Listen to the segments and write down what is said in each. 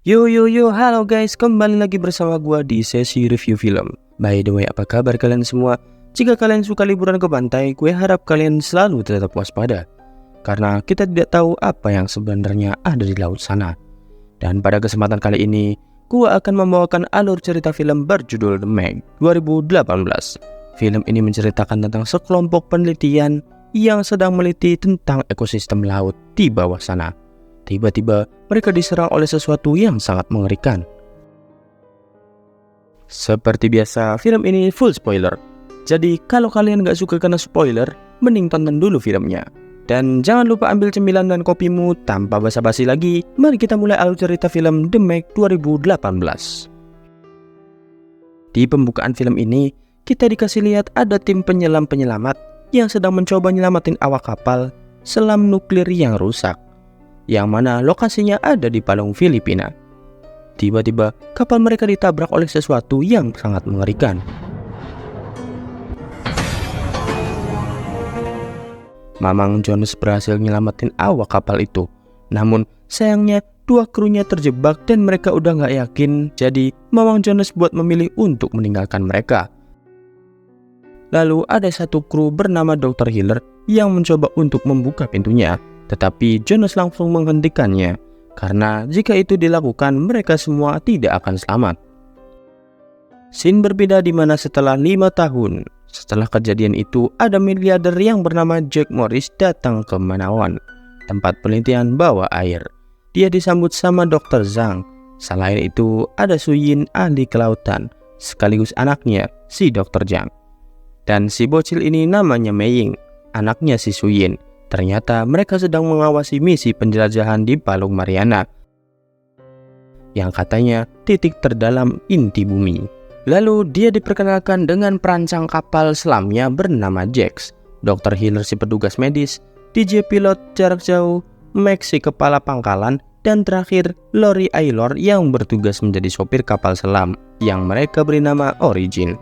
Yo yo yo, halo guys, kembali lagi bersama gua di sesi review film. By the way, apa kabar kalian semua? Jika kalian suka liburan ke pantai, gue harap kalian selalu tetap waspada, karena kita tidak tahu apa yang sebenarnya ada di laut sana. Dan pada kesempatan kali ini, gua akan membawakan alur cerita film berjudul The Meg 2018. Film ini menceritakan tentang sekelompok penelitian yang sedang meneliti tentang ekosistem laut di bawah sana. Tiba-tiba mereka diserang oleh sesuatu yang sangat mengerikan. Seperti biasa, film ini full spoiler. Jadi kalau kalian gak suka kena spoiler, mending tonton dulu filmnya. Dan jangan lupa ambil cemilan dan kopimu. Tanpa basa-basi lagi, mari kita mulai alur cerita film The Meg 2018. Di pembukaan film ini, kita dikasih lihat ada tim penyelam-penyelamat yang sedang mencoba nyelamatin awak kapal selam nuklir yang rusak, yang mana lokasinya ada di Palung, Filipina. Tiba-tiba kapal mereka ditabrak oleh sesuatu yang sangat mengerikan. Mamang Jones berhasil nyelamatin awak kapal itu, namun sayangnya dua krunya terjebak dan mereka udah gak yakin. Jadi Mamang Jones buat memilih untuk meninggalkan mereka. Lalu ada satu kru bernama Dr. Hiller yang mencoba untuk membuka pintunya, tetapi Jones langsung menghentikannya, karena jika itu dilakukan mereka semua tidak akan selamat. Scene berbeda di mana setelah 5 tahun setelah kejadian itu, ada miliarder yang bernama Jack Morris datang ke Manawan, tempat penelitian bawah air. Dia disambut sama Dr. Zhang. Selain itu ada Suyin, ahli kelautan, sekaligus anaknya si Dr. Zhang. Dan si bocil ini namanya Meiying, anaknya si Suyin. Ternyata mereka sedang mengawasi misi penjelajahan di Palung Mariana, yang katanya titik terdalam inti bumi. Lalu dia diperkenalkan dengan perancang kapal selamnya bernama Jax, Dr. Hiller si petugas medis, DJ pilot jarak jauh, Meg si kepala pangkalan, dan terakhir Lori Aylor yang bertugas menjadi sopir kapal selam yang mereka beri nama Origin.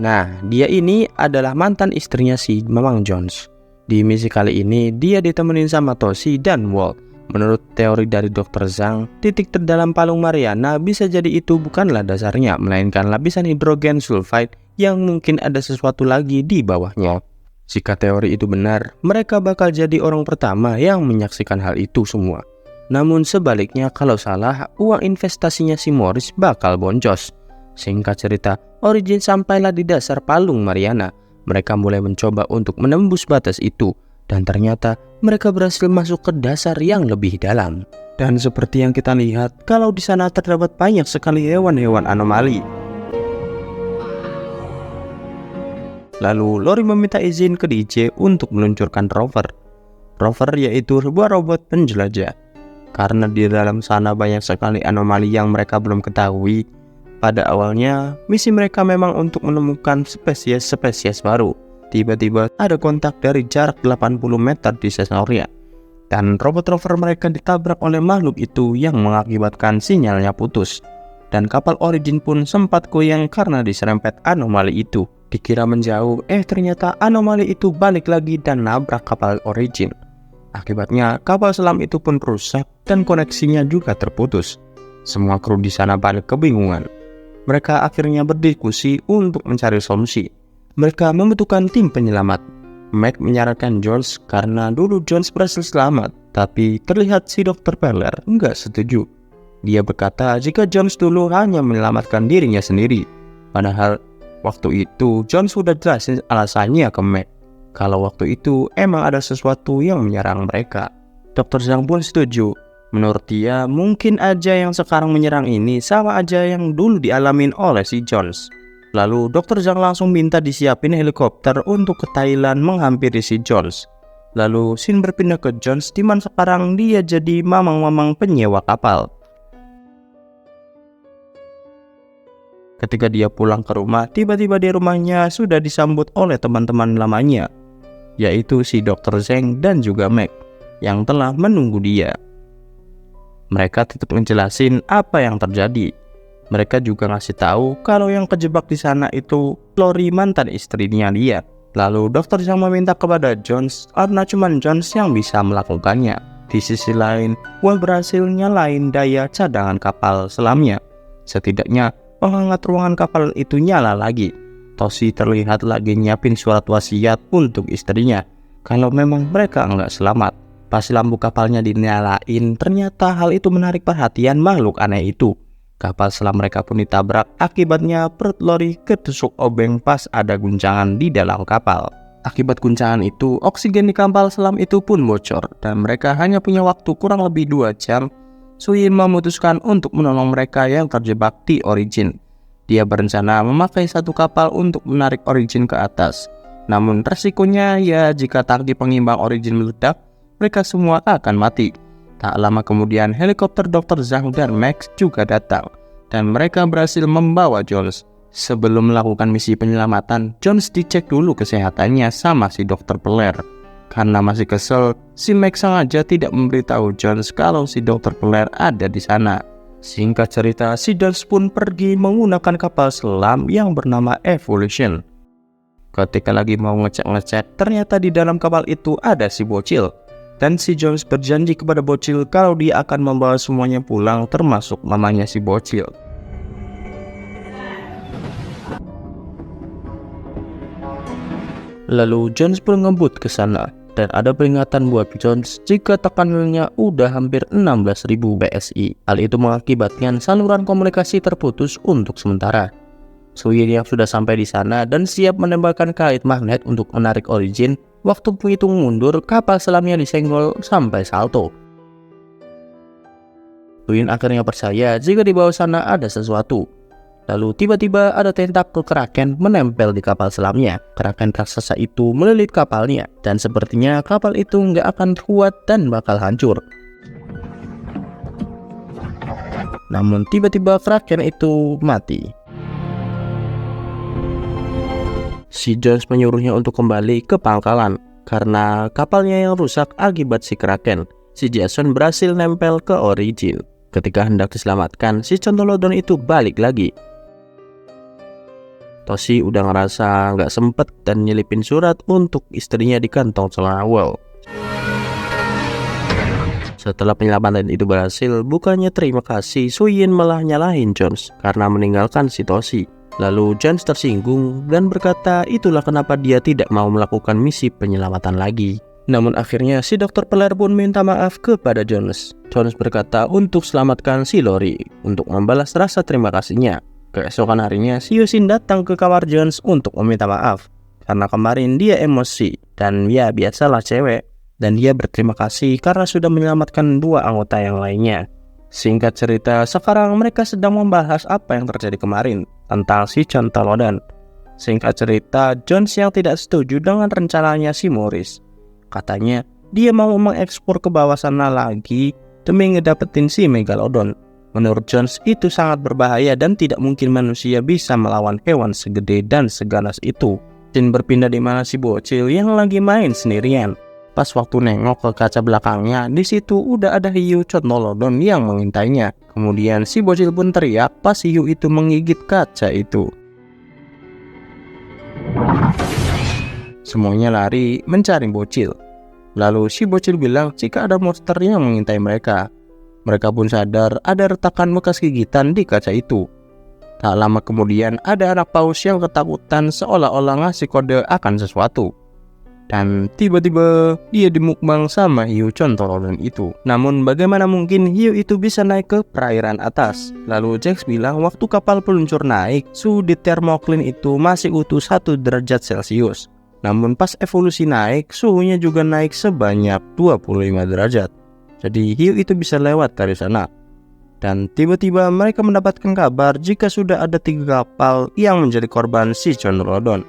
Nah, dia ini adalah mantan istrinya si Mamang Jones. Di misi kali ini, dia ditemenin sama Toshi dan Walt. Menurut teori dari Dr. Zhang, titik terdalam Palung Mariana bisa jadi itu bukanlah dasarnya, melainkan lapisan hidrogen sulfide yang mungkin ada sesuatu lagi di bawahnya. Jika teori itu benar, mereka bakal jadi orang pertama yang menyaksikan hal itu semua. Namun sebaliknya, kalau salah, uang investasinya si Morris bakal boncos. Singkat cerita, Origin sampailah di dasar Palung Mariana. Mereka mulai mencoba untuk menembus batas itu, dan ternyata mereka berhasil masuk ke dasar yang lebih dalam. Dan seperti yang kita lihat, kalau di sana terdapat banyak sekali hewan-hewan anomali. Lalu Lori meminta izin ke DJ untuk meluncurkan rover. Rover yaitu sebuah robot penjelajah. Karena di dalam sana banyak sekali anomali yang mereka belum ketahui. Pada awalnya, misi mereka memang untuk menemukan spesies-spesies baru. Tiba-tiba ada kontak dari jarak 80 meter di sensornya, dan robot rover mereka ditabrak oleh makhluk itu yang mengakibatkan sinyalnya putus. Dan kapal Origin pun sempat goyang karena diserempet anomali itu. Dikira menjauh, ternyata anomali itu balik lagi dan nabrak kapal Origin. Akibatnya kapal selam itu pun rusak dan koneksinya juga terputus. Semua kru di sana balik kebingungan. Mereka akhirnya berdiskusi untuk mencari solusi. Mereka membutuhkan tim penyelamat. Meg menyarankan Jones karena dulu Jones berhasil selamat, tapi terlihat si Dr. Peller nggak setuju. Dia berkata jika Jones dulu hanya menyelamatkan dirinya sendiri. Padahal waktu itu Jones sudah jelasin alasannya ke Meg, kalau waktu itu emang ada sesuatu yang menyerang mereka. Dr. Zhang pun setuju. Menurut dia mungkin aja yang sekarang menyerang ini sama aja yang dulu dialamin oleh si Jones. Lalu Dr. Zhang langsung minta disiapin helikopter untuk ke Thailand menghampiri si Jones. Lalu scene berpindah ke Jones, di mana sekarang dia jadi mamang-mamang penyewa kapal. Ketika dia pulang ke rumah, tiba-tiba di rumahnya sudah disambut oleh teman-teman lamanya, yaitu si Dr. Zhang dan juga Meg yang telah menunggu dia. Mereka tetap menjelasin apa yang terjadi. Mereka juga ngasih tahu kalau yang kejebak di sana itu Lori, mantan istrinya dia. Lalu Dr. Zhang meminta kepada Jones karena cuma Jones yang bisa melakukannya. Di sisi lain, Will berhasil nyalain daya cadangan kapal selamnya. Setidaknya penghangat ruangan kapal itu nyala lagi. Toshi terlihat lagi nyiapin surat wasiat untuk istrinya kalau memang mereka nggak selamat. Pas lampu kapalnya dinyalain, ternyata hal itu menarik perhatian makhluk aneh itu. Kapal selam mereka pun ditabrak, akibatnya perut Lori ketusuk obeng pas ada guncangan di dalam kapal. Akibat guncangan itu, oksigen di kapal selam itu pun bocor dan mereka hanya punya waktu kurang lebih 2 jam. Suyin memutuskan untuk menolong mereka yang terjebak di Origin. Dia berencana memakai satu kapal untuk menarik Origin ke atas. Namun resikonya ya jika tangki pengimbang Origin meledak, mereka semua akan mati. Tak lama kemudian helikopter Dr. Zhang dan Max juga datang dan mereka berhasil membawa Jones. Sebelum melakukan misi penyelamatan, Jones dicek dulu kesehatannya sama si Dr. Peler. Karena masih kesel, si Max sengaja tidak memberitahu Jones kalau si Dr. Peler ada di sana. Singkat cerita, si Jones pun pergi menggunakan kapal selam yang bernama Evolution. Ketika lagi mau ngecek-ngecek, ternyata di dalam kapal itu ada si bocil. Dan si Jones berjanji kepada bocil kalau dia akan membawa semuanya pulang termasuk mamanya si bocil. Lalu Jones pun ngebut ke sana. Dan ada peringatan buat Jones jika tekanannya udah hampir 16.000 PSI. Hal itu mengakibatkan saluran komunikasi terputus untuk sementara. Suyin yang sudah sampai di sana dan siap menembakkan kait magnet untuk menarik Origin, waktu menghitung mundur kapal selamnya disenggol sampai salto. Suyin akhirnya percaya jika di bawah sana ada sesuatu. Lalu tiba-tiba ada tentakel Kraken menempel di kapal selamnya. Kraken raksasa itu melilit kapalnya dan sepertinya kapal itu nggak akan kuat dan bakal hancur. Namun tiba-tiba Kraken itu mati. Si Jones menyuruhnya untuk kembali ke pangkalan karena kapalnya yang rusak akibat si Kraken. Si Jason berhasil nempel ke Origin. Ketika hendak diselamatkan, si Contolodon itu balik lagi. Toshi udah ngerasa nggak sempet dan nyelipin surat untuk istrinya di kantong celana Will. Setelah penyelamatan itu berhasil, bukannya terima kasih, Suyin malah nyalahin Jones karena meninggalkan si Toshi. Lalu Jones tersinggung dan berkata itulah kenapa dia tidak mau melakukan misi penyelamatan lagi. Namun akhirnya si Dr. Peler pun minta maaf kepada Jones. Jones berkata untuk selamatkan si Lori untuk membalas rasa terima kasihnya. Keesokan harinya, si Yusin datang ke kamar Jones untuk meminta maaf karena kemarin dia emosi dan ya biasalah cewek, dan dia berterima kasih karena sudah menyelamatkan 2 anggota yang lainnya. Singkat cerita, sekarang mereka sedang membahas apa yang terjadi kemarin tentang si Contolodon. Singkat cerita, Jones yang tidak setuju dengan rencananya si Morris. Katanya dia mau mengekspor ke bawah sana lagi demi ngedapetin si Megalodon. Menurut Jones itu sangat berbahaya dan tidak mungkin manusia bisa melawan hewan segede dan seganas itu. Jin berpindah di mana si bocil yang lagi main sendirian. Pas waktu nengok ke kaca belakangnya, di situ udah ada hiu Contolodon yang mengintainya. Kemudian si bocil pun teriak pas hiu itu menggigit kaca itu. Semuanya lari mencari bocil. Lalu si bocil bilang jika ada monster yang mengintai mereka. Mereka pun sadar ada retakan bekas gigitan di kaca itu. Tak lama kemudian ada anak paus yang ketakutan seolah-olah ngasih kode akan sesuatu. Dan tiba-tiba dia dimukbang sama hiu Contolodon itu. Namun bagaimana mungkin hiu itu bisa naik ke perairan atas? Lalu Jax bilang waktu kapal peluncur naik, suhu di termoklin itu masih utuh 1 derajat Celcius. Namun pas evolusi naik, suhunya juga naik sebanyak 25 derajat. Jadi hiu itu bisa lewat dari sana. Dan tiba-tiba mereka mendapatkan kabar jika sudah ada 3 kapal yang menjadi korban si Contolodon.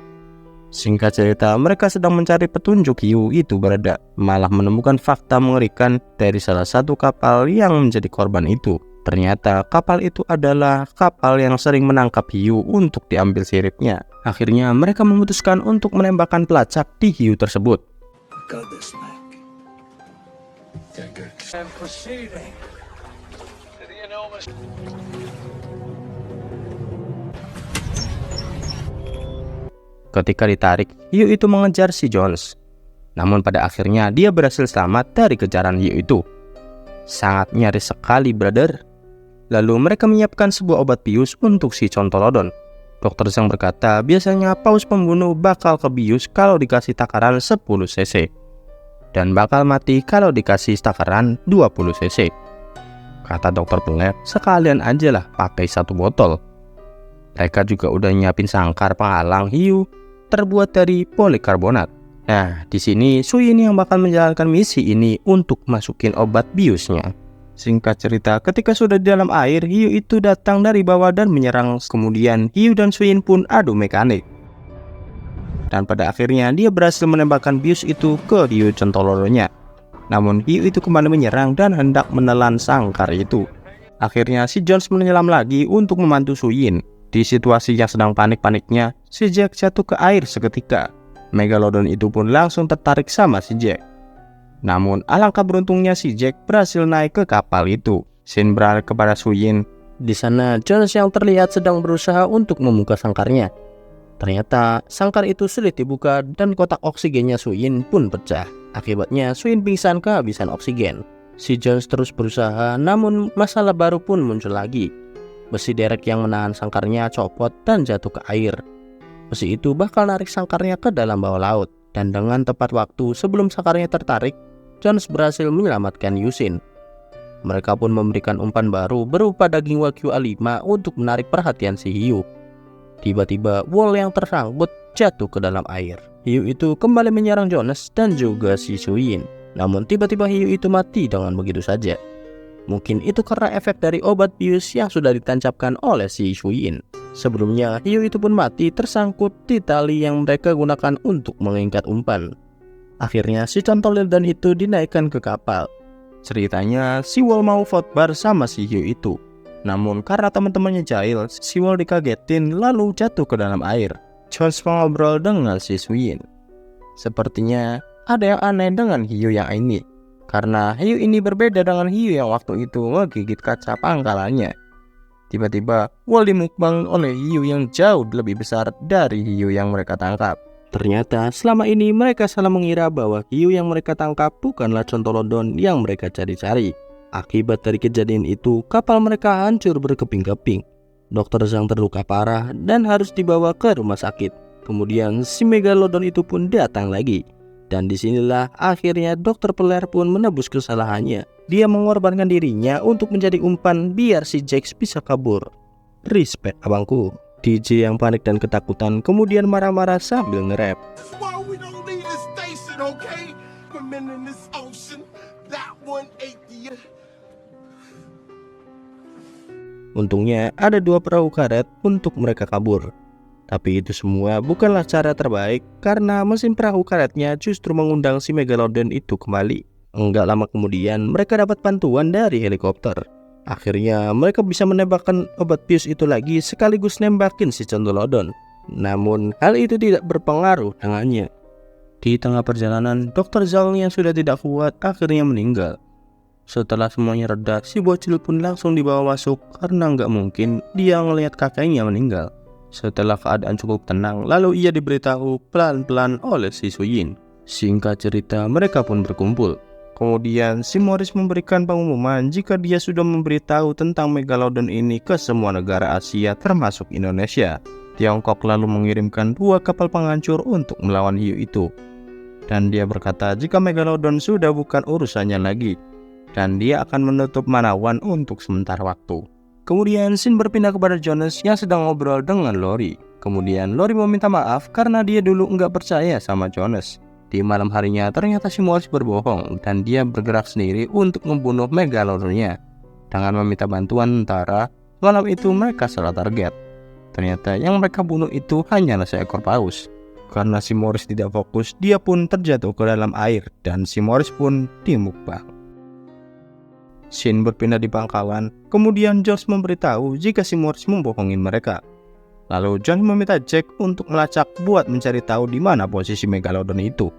Singkat cerita, mereka sedang mencari petunjuk hiu itu berada, malah menemukan fakta mengerikan dari salah satu kapal yang menjadi korban itu. Ternyata kapal itu adalah kapal yang sering menangkap hiu untuk diambil siripnya. Akhirnya mereka memutuskan untuk menembakkan pelacak di hiu tersebut. Ketika ditarik, hiu itu mengejar si Jones. Namun pada akhirnya dia berhasil selamat dari kejaran hiu itu. Sangat nyaris sekali, brother. Lalu mereka menyiapkan sebuah obat bius untuk si Contolodon. Dokter Zhang berkata biasanya paus pembunuh bakal kebius kalau dikasih takaran 10 cc. Dan bakal mati kalau dikasih takaran 20 cc. Kata dokter Blair, sekalian aja lah pakai satu botol. Mereka juga udah nyiapin sangkar penghalang hiu terbuat dari polikarbonat. Nah, di sini Suyin yang bakal menjalankan misi ini untuk masukin obat biusnya. Singkat cerita, ketika sudah di dalam air, hiu itu datang dari bawah dan menyerang. Kemudian hiu dan Suyin pun adu mekanik. Dan pada akhirnya dia berhasil menembakkan bius itu ke hiu Contolodonnya. Namun hiu itu kembali menyerang dan hendak menelan sangkar itu. Akhirnya si Jones menyelam lagi untuk membantu Suyin. Di situasi yang sedang panik-paniknya, si Jack jatuh ke air seketika. Megalodon itu pun langsung tertarik sama si Jack. Namun alangkah beruntungnya si Jack berhasil naik ke kapal itu. Shin beralih kepada Suyin. Di sana Jones yang terlihat sedang berusaha untuk membuka sangkarnya. Ternyata sangkar itu sulit dibuka dan kotak oksigennya Suyin pun pecah. Akibatnya Suyin pingsan kehabisan oksigen. Si Jones terus berusaha, namun masalah baru pun muncul lagi. Besi derek yang menahan sangkarnya copot dan jatuh ke air. Besi itu bakal narik sangkarnya ke dalam bawah laut. Dan dengan tepat waktu sebelum sangkarnya tertarik, Jones berhasil menyelamatkan Yusin. Mereka pun memberikan umpan baru berupa daging Wagyu A5 untuk menarik perhatian si hiu. Tiba-tiba wol yang tersangkut jatuh ke dalam air. Hiu itu kembali menyerang Jones dan juga si Suyin. Namun tiba-tiba hiu itu mati dengan begitu saja. Mungkin itu karena efek dari obat bius yang sudah ditancapkan oleh si Suyin. Sebelumnya, hiu itu pun mati tersangkut di tali yang mereka gunakan untuk mengikat umpan. Akhirnya, si Contolodon itu dinaikkan ke kapal. Ceritanya, si Wol mau fotbar sama si hiu itu. Namun, karena teman-temannya jahil, si Wol dikagetin lalu jatuh ke dalam air. Jones mengobrol dengan si Suyin. Sepertinya, ada yang aneh dengan hiu yang ini. Karena hiu ini berbeda dengan hiu yang waktu itu menggigit kaca pangkalannya. Tiba-tiba, Wol dimukbang oleh hiu yang jauh lebih besar dari hiu yang mereka tangkap. Ternyata selama ini mereka salah mengira bahwa hiu yang mereka tangkap bukanlah Contolodon yang mereka cari-cari. Akibat dari kejadian itu, kapal mereka hancur berkeping-keping. Dokter Zhang terluka parah dan harus dibawa ke rumah sakit. Kemudian si Megalodon itu pun datang lagi. Dan disinilah akhirnya Dokter Blair pun menebus kesalahannya. Dia mengorbankan dirinya untuk menjadi umpan biar si Jax bisa kabur. Respect abangku. DJ yang panik dan ketakutan kemudian marah-marah sambil nge-rap. Untungnya ada 2 perahu karet untuk mereka kabur. Tapi itu semua bukanlah cara terbaik karena mesin perahu karetnya justru mengundang si Megalodon itu kembali. Enggak lama kemudian mereka dapat bantuan dari helikopter. Akhirnya mereka bisa menembakkan obat bius itu lagi sekaligus nembakin si Contolodon. Namun hal itu tidak berpengaruh dengannya. Di tengah perjalanan, Dr. Zhang yang sudah tidak kuat akhirnya meninggal. Setelah semuanya reda, si bocil pun langsung dibawa masuk karena nggak mungkin dia ngelihat kakeknya meninggal. Setelah keadaan cukup tenang, lalu ia diberitahu pelan-pelan oleh si Suyin. Singkat cerita, mereka pun berkumpul. Kemudian si Morris memberikan pengumuman jika dia sudah memberitahu tentang Megalodon ini ke semua negara Asia termasuk Indonesia. Tiongkok lalu mengirimkan 2 kapal penghancur untuk melawan hiu itu. Dan dia berkata jika Megalodon sudah bukan urusannya lagi. Dan dia akan menutup Manawan untuk sementara waktu. Kemudian Shin berpindah kepada Jones yang sedang ngobrol dengan Lori. Kemudian Lori meminta maaf karena dia dulu nggak percaya sama Jones. Di malam harinya ternyata si Morris berbohong dan dia bergerak sendiri untuk membunuh Megalodonnya. Dengan meminta bantuan tentara, malam itu mereka salah target. Ternyata yang mereka bunuh itu hanyalah seekor paus. Karena si Morris tidak fokus, dia pun terjatuh ke dalam air dan si Morris pun dimukbang. Shin berpindah di pangkalan, kemudian Josh memberitahu jika si Morris membohongin mereka. Lalu John meminta Jack untuk melacak buat mencari tahu di mana posisi Megalodon itu.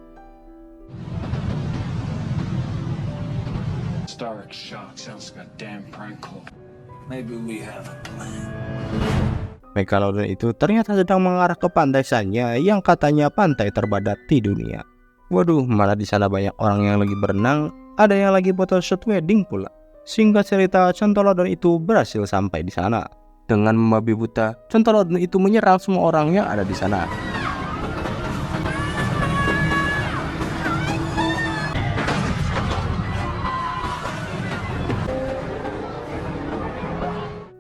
Megalodon itu ternyata sedang mengarah ke pantai Sanya yang katanya pantai terbadat di dunia. Waduh, malah di sana banyak orang yang lagi berenang, ada yang lagi photoshoot wedding pula. Singkat cerita, Contolodon itu berhasil sampai di sana. Dengan membabi buta, Contolodon itu menyerang semua orang yang ada di sana.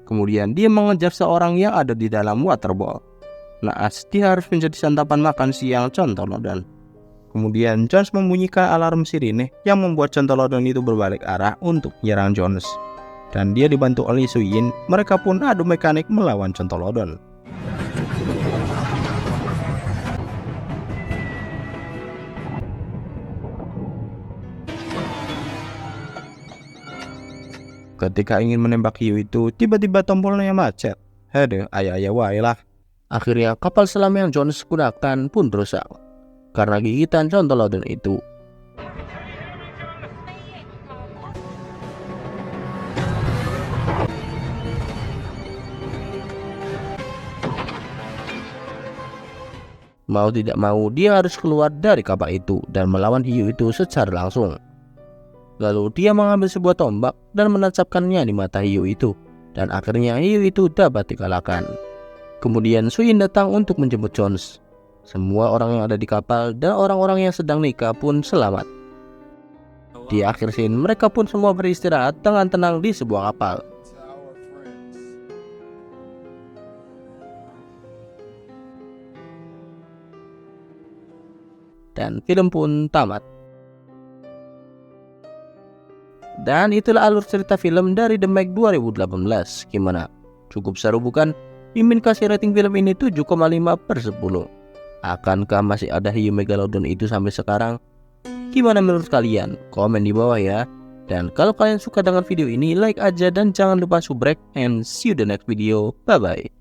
Kemudian dia mengejar seorang yang ada di dalam waterball. Naas, dia harus menjadi santapan makan siang Contolodon. Kemudian Jones membunyikan alarm sirine yang membuat Contolodon itu berbalik arah untuk menyerang Jones. Dan dia dibantu oleh Suyin, mereka pun adu mekanik melawan Contolodon. Ketika ingin menembak hiu itu, tiba-tiba tombolnya macet. Aduh, ayah wae lah. Akhirnya kapal selam yang Jones gunakan pun rusak karena gigitan Contolodon itu. Mau tidak mau, dia harus keluar dari kapal itu dan melawan hiu itu secara langsung. Lalu dia mengambil sebuah tombak dan menancapkannya di mata hiu itu, dan akhirnya hiu itu dapat dikalahkan. Kemudian Suyin datang untuk menjemput Jones. Semua orang yang ada di kapal dan orang-orang yang sedang nikah pun selamat. Di akhir scene, mereka pun semua beristirahat dengan tenang di sebuah kapal. Dan film pun tamat. Dan itulah alur cerita film dari The Meg 2018. Gimana? Cukup seru bukan? Mimin kasih rating film ini 7,5/10. Akankah masih ada hiu megalodon itu sampai sekarang? Gimana menurut kalian? Komen di bawah ya. Dan kalau kalian suka dengan video ini, like aja dan jangan lupa subrek, and see you the next video. Bye bye.